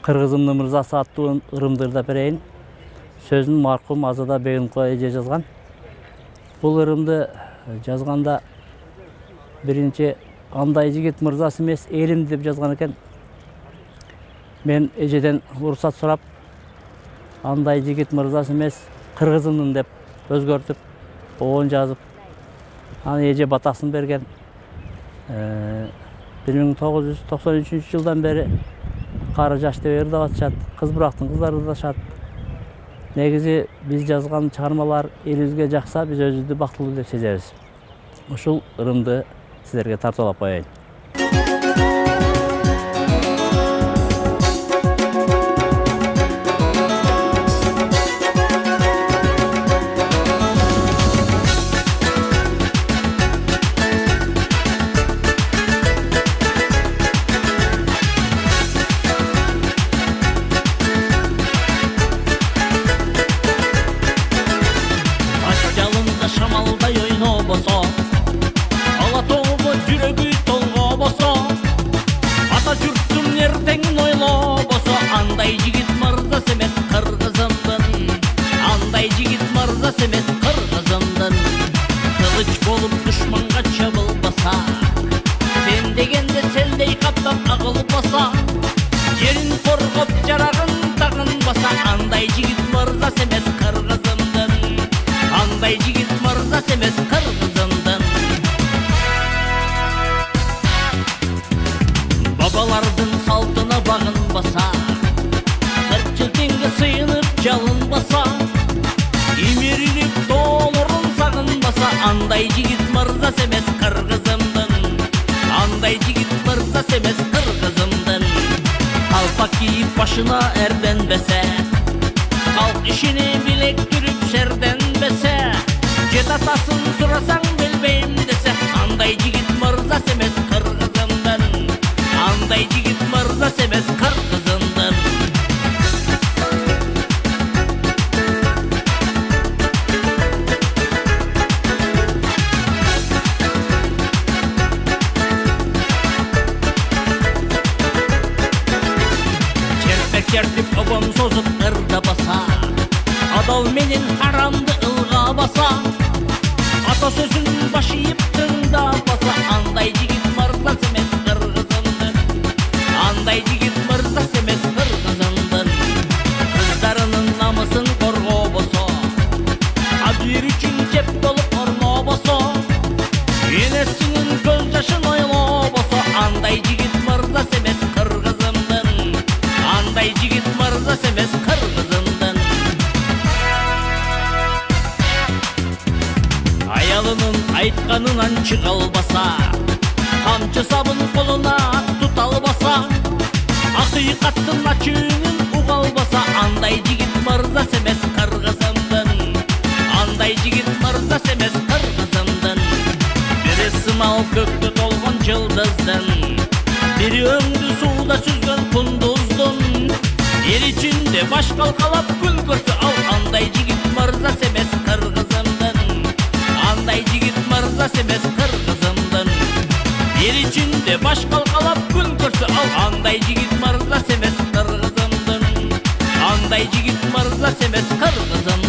Кыргызымдын мырзасы аттуу ырымдырда берейин. Сөзүн маркум Азада Бегимкова эже жазган. Бул ырымды жазганда биринчи андай жигит мырзасы эмес, элим деп жазган экен. Мен эжеден уруксат сурап, андай жигит мырзасы эмес, кыргызымдын деп өзгөртүп, оон жазып, аны эже батасын берген. 1993 жылдан бери кары жаш деп ырдап атышат, кыз бурактын кыздары ырдашат. Негизи биз жазган чыгармалар элибизге жакса, биз өзүбүздү бактылуу деп сезебиз. Ушул ырымды силерге тартуулап коеюн. Андай жигит мырза семес кыргызымдын, андай жигит мырза семес кыргызымдын. Кылыч болуп душманга чабылбаса, сен дегенде селдей каптап агылбаса, жерин коргоп жарагын тагынбаса, андай жигит мырза семес кыргызымдын, андай жигит мырза семес кыргызымдын. Бабалардын салтына багынбаса, сыйынып жалынбаса, имерилип доолорун сагынбаса, андай жигит мырза семес кыргызымдын, андай жигит мырза семес кыргызымдын. Калпак кийип башына эрденбесе, калк ишини билектирип шерденбесе, жет атасын сурасаң билбейм десе, андай жигит мырза семес кыргызымдын, андай жигит мырза семес кыргызымдын. Чертип обом созуп ырда баса, адал менен харамды ылга баса, ата сөзүн башыйып тыңдап баса, андай жигит мырза семес кыргызымдын, андай жигит мырза семес кыргызымдын. Кыздарынын намысын коргобосо, абир үчүн жеп болуп орнобосо, энесинин көз жашын ойлобосо, андай жигит мырза семес кыргызымдын, андай жигит мырза семес кыргызымдын. Аялынын айтканынан чыга албаса, камчы сабын колуна тута албаса, акыйкаттын ачыынын уга албаса, андай жигит мырза семес кыргызымдын, андай жигит мырза семес кыргызымдын. Бири сымал көктө толгон жылдыздын, бири өңдү сууда сүзгөн кундуздун, эл ичинде баш калкалап күн көрсө, ал андай жигит мырза семес кыргызымдын, андай жигит мырза семес кыргызымдын. Эл ичинде баш калкалап күн көрсө, ал андай жигит мырза семес кыргызымдын, андай жигит мырза семес кыргызымдын.